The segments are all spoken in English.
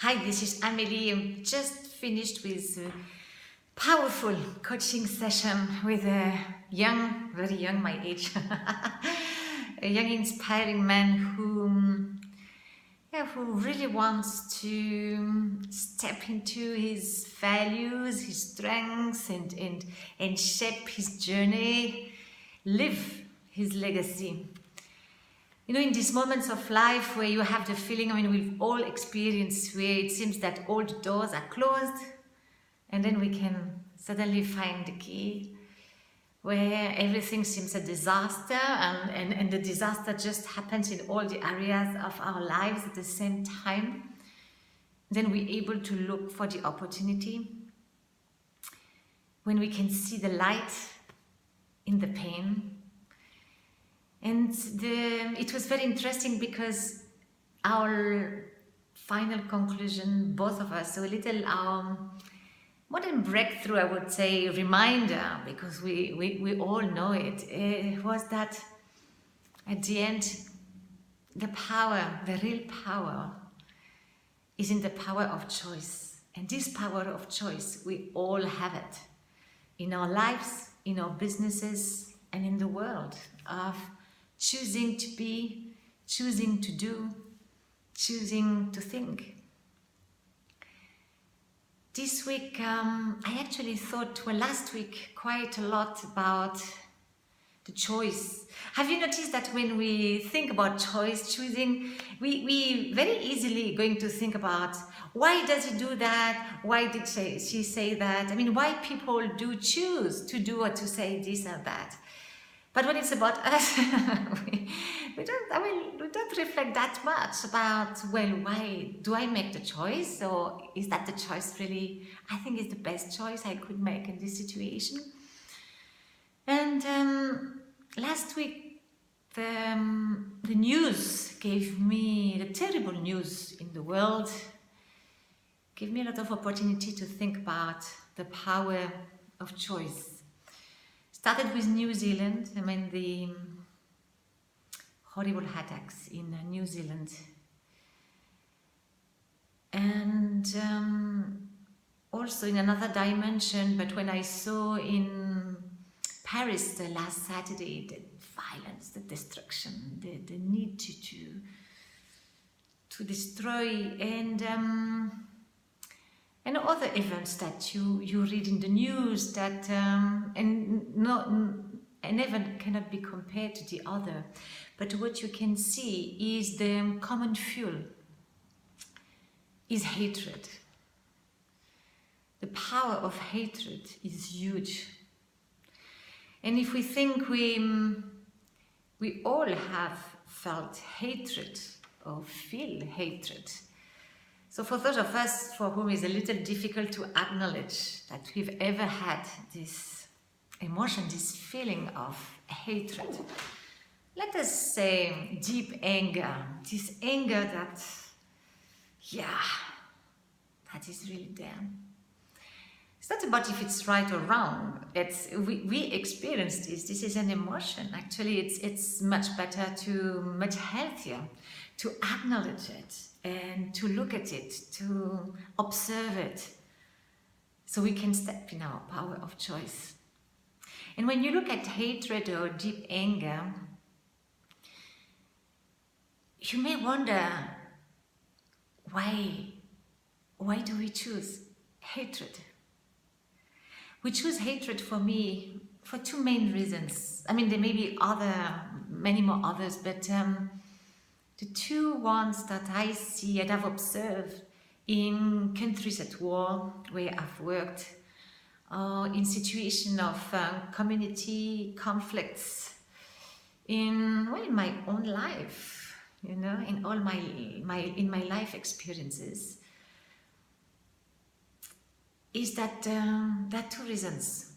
Hi, this is Amélie. I'm just finished with a powerful coaching session with a young, very young, my age, a young, inspiring man who really wants to step into his values, his strengths, and shape his journey, live his legacy. You know, in these moments of life where you have the feeling, we've all experienced where it seems that all the doors are closed and then we can suddenly find the key, where everything seems a disaster and the disaster just happens in all the areas of our lives at the same time. Then we're able to look for the opportunity when we can see the light in the pain. And it was very interesting because our final conclusion, both of us, so a little more than breakthrough, I would say, reminder, because we all know it, was that at the end, the power, the real power, is in the power of choice. And this power of choice, we all have it in our lives, in our businesses, and in the world of choosing to be, choosing to do, choosing to think. This week, I actually thought, last week, quite a lot about the choice. Have you noticed that when we think about choice, choosing, we very easily going to think about why does he do that? Why did she say that? Why people do choose to do or to say this or that? But when it's about us, we don't reflect that much about, why do I make the choice? Or is that the choice really, I think it's the best choice I could make in this situation? And last week, the news gave me, the terrible news in the world, gave me a lot of opportunity to think about the power of choice. Started with New Zealand, the horrible attacks in New Zealand. And also in another dimension, but when I saw in Paris the last Saturday, the violence, the destruction, the need to destroy, and other events that you read in the news that an event cannot be compared to the other, but what you can see is the common fuel is hatred. The power of hatred is huge, and if we think we all have felt hatred or feel hatred. So for those of us for whom it's a little difficult to acknowledge that we've ever had this emotion, this feeling of hatred, let us say deep anger, this anger that is really there. It's not about if it's right or wrong. We experience this. This is an emotion. Actually, it's much better much healthier to acknowledge it and to look at it, to observe it, so we can step in our power of choice. And when you look at hatred or deep anger, you may wonder, why do we choose hatred? We choose hatred for me for two main reasons. There may be many more others, but the two ones that I see and I've observed in countries at war where I've worked, in situations of community conflicts, in my own life, in all my life experiences, is that two reasons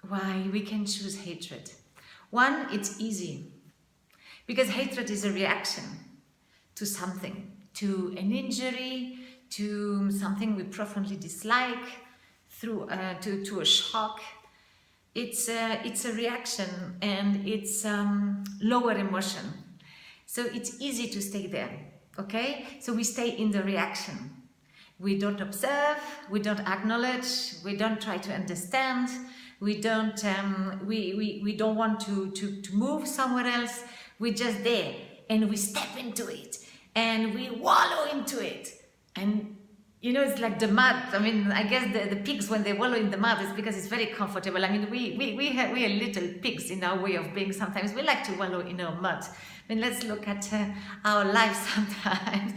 why we can choose hatred. One, it's easy, because hatred is a reaction to something, to an injury, to something we profoundly dislike, to a shock. It's a reaction, and it's lower emotion. So it's easy to stay there. okay? So we stay in the reaction. We don't observe, we don't acknowledge, we don't try to understand, we don't want to move somewhere else. We're just there and we step into it and we wallow into it. And you know, it's like the mud. I mean, I guess the pigs, when they wallow in the mud, is because it's very comfortable. I mean, we are little pigs in our way of being sometimes. We like to wallow in our mud. I mean, let's look at our lives sometimes.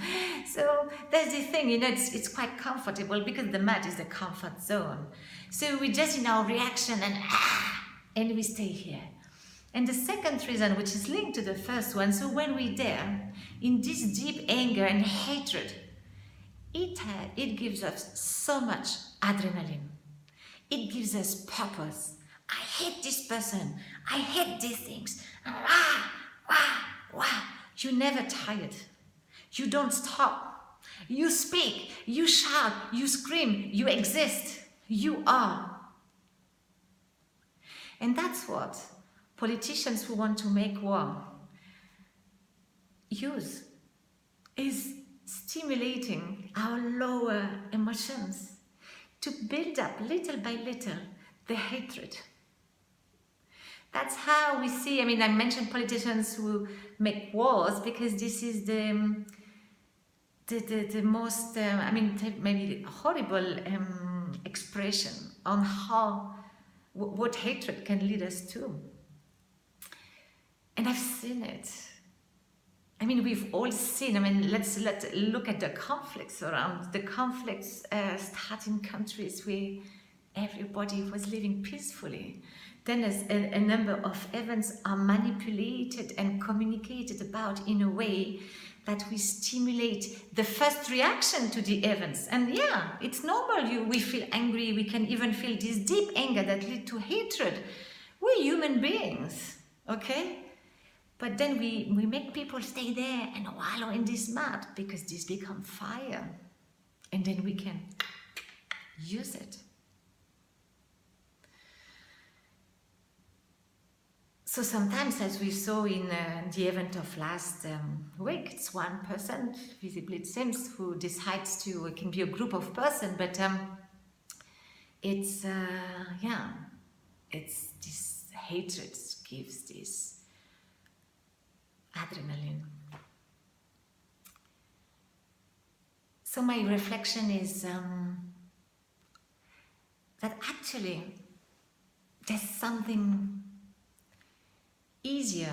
So there's this thing, you know, it's quite comfortable because the mud is the comfort zone. So we're just in our reaction and we stay here. And the second reason, which is linked to the first one, so when we're there, in this deep anger and hatred, it gives us so much adrenaline. It gives us purpose. I hate this person. I hate these things. You're never tired. You don't stop. You speak. You shout. You scream. You exist. You are. And that's what politicians who want to make war use, is stimulating our lower emotions to build up little by little the hatred. That's how we see, I mean, I mentioned politicians who make wars because this is the most, I mean, maybe horrible expression on how, what hatred can lead us to. And I've seen it. I mean, we've all seen, I mean, let's look at the conflicts around. The conflicts start in countries where everybody was living peacefully. Then as a number of events are manipulated and communicated about in a way that we stimulate the first reaction to the events. And yeah, it's normal, we feel angry, we can even feel this deep anger that leads to hatred. We're human beings, okay? But then we make people stay there and wallow in this mud because this becomes fire. And then we can use it. So sometimes, as we saw in the event of last week, it's one person, visibly it seems, who decides to, it can be a group of persons, but it's this hatred gives this adrenaline. So my reflection is that actually there's something easier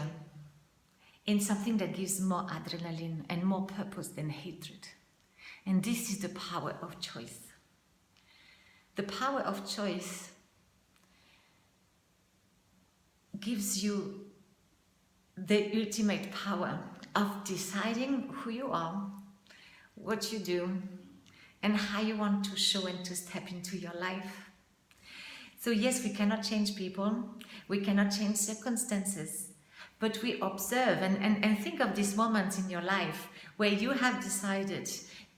in something that gives more adrenaline and more purpose than hatred. And this is the power of choice. The power of choice gives you the ultimate power of deciding who you are, what you do, and how you want to show and to step into your life. So yes, we cannot change people, we cannot change circumstances, but we observe and think of these moments in your life where you have decided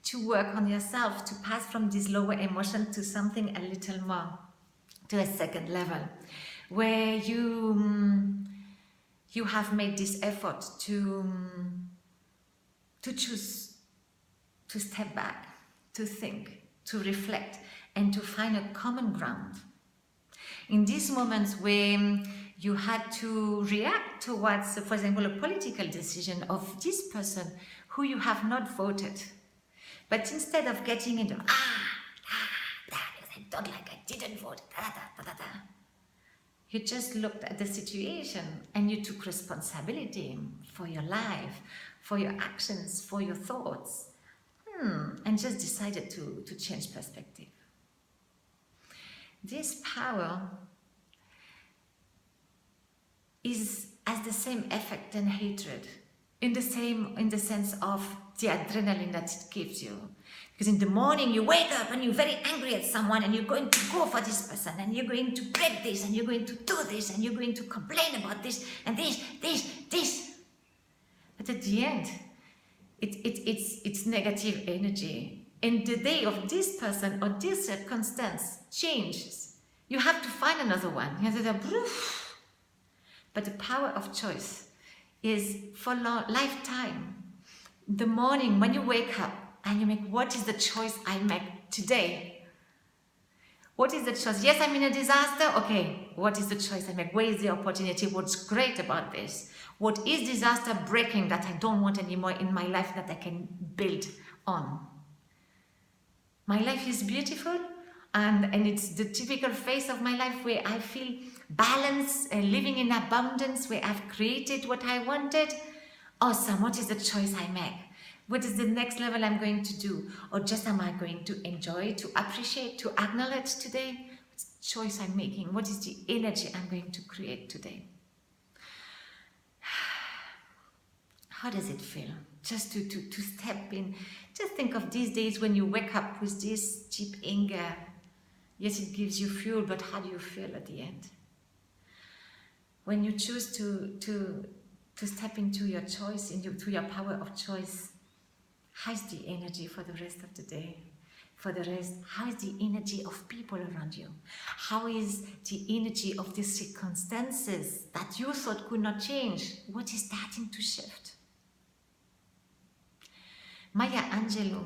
to work on yourself, to pass from this lower emotion to something a little more, to a second level, where you have made this effort to choose to step back, to think, to reflect, and to find a common ground. In these moments where you had to react towards, for example, a political decision of this person who you have not voted, but instead of getting into, I don't like, I didn't vote, you just looked at the situation and you took responsibility for your life, for your actions, for your thoughts, and just decided to change perspective. This power has the same effect than hatred, in the sense of the adrenaline that it gives you. Because in the morning you wake up and you're very angry at someone and you're going to go for this person and you're going to break this and you're going to do this and you're going to complain about this and this. But at the end, it's negative energy. And the day of this person or this circumstance changes. You have to find another one. But the power of choice is for lifetime. the morning when you wake up and you make, what is the choice I make today? What is the choice? Yes, I'm in a disaster. Okay, what is the choice I make? Where is the opportunity? What's great about this? What is disaster breaking that I don't want anymore in my life that I can build on? My life is beautiful, and it's the typical phase of my life where I feel balance and living in abundance, where I've created what I wanted. Awesome. What is the choice I make? What is the next level I'm going to do? Or just am I going to enjoy, to appreciate, to acknowledge today? What's the choice I'm making? What is the energy I'm going to create today? How does it feel? Just to step in. Just think of these days when you wake up with this deep anger. Yes, it gives you fuel, but how do you feel at the end? When you choose to step into your choice, into your power of choice, how's the energy for the rest of the day? For the rest, how is the energy of people around you? How is the energy of the circumstances that you thought could not change? What is starting to shift? Maya Angelou,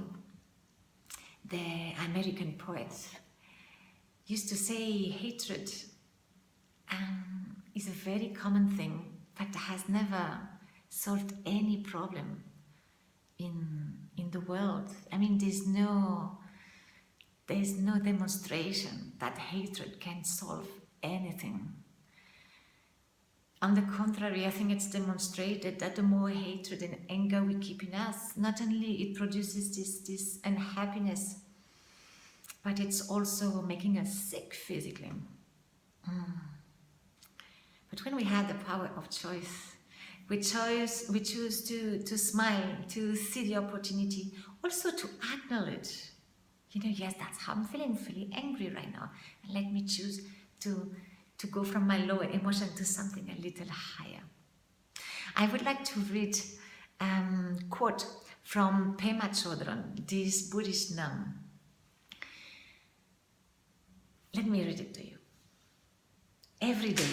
the American poet, used to say hatred is a very common thing, but has never solved any problem in the world. I mean, there's no demonstration that hatred can solve anything. On the contrary, I think it's demonstrated that the more hatred and anger we keep in us, not only it produces this unhappiness, but it's also making us sick physically. But when we have the power of choice, we choose to smile, to see the opportunity, also to acknowledge, yes, that's how I'm feeling angry right now. And let me choose to go from my lower emotion to something a little higher. I would like to read a quote from Pema Chodron, this Buddhist nun. Let me read it to you. Every day,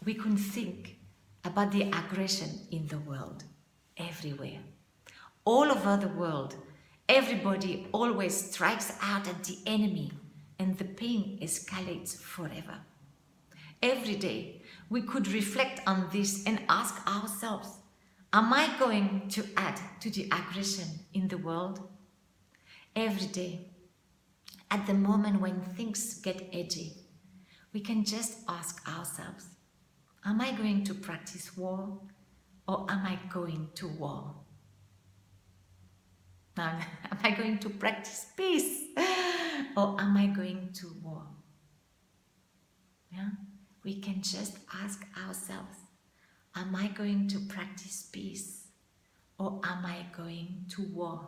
we can think about the aggression in the world, everywhere. All over the world, everybody always strikes out at the enemy, and the pain escalates forever. Every day, we could reflect on this and ask ourselves, am I going to add to the aggression in the world? Every day, at the moment when things get edgy, we can just ask ourselves, am I going to practice war, or am I going to war? Now, am I going to practice peace, or am I going to war? Yeah? We can just ask ourselves, am I going to practice peace, or am I going to war?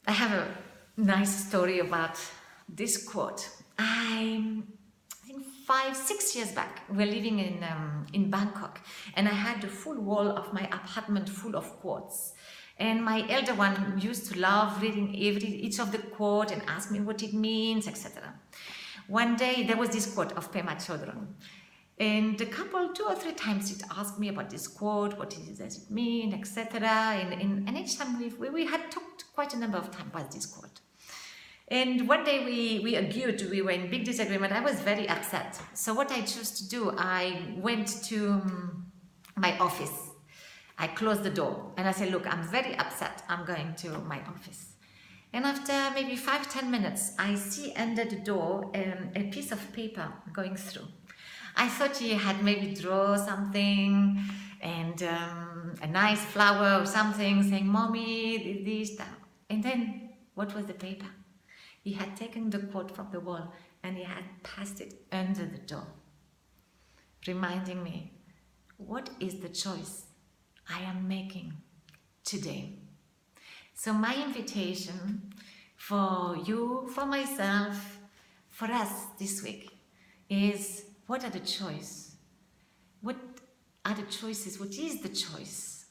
I have a nice story about this quote. I think 5-6 years back, we were living in Bangkok, and I had the full wall of my apartment full of quotes. And my elder one used to love reading each of the quote and ask me what it means, etc. One day there was this quote of Pema Chodron, and the couple 2 or 3 times it asked me about this quote, what does it mean, etc. And each time we had talked quite a number of times about this quote. And one day we argued, we were in big disagreement. I was very upset. So what I chose to do, I went to my office. I closed the door and I said, look, I'm very upset. I'm going to my office. And after maybe 5-10 minutes, I see under the door a piece of paper going through. I thought he had maybe drawn something and a nice flower or something saying, Mommy, this, that. And then what was the paper? He had taken the quote from the wall and he had passed it under the door, reminding me, what is the choice I am making today? So my invitation for you, for myself, for us this week is, what are the choices? What are the choices? What is the choice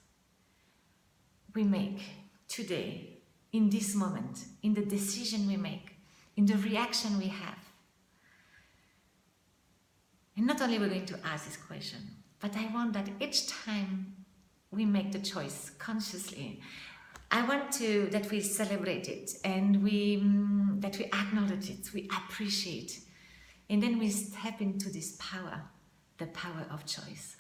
we make today, in this moment, in the decision we make, in the reaction we have? And not only we're going to ask this question, but I want that each time we make the choice consciously. I want that we celebrate it and that we acknowledge it, we appreciate, and then we step into this power, the power of choice.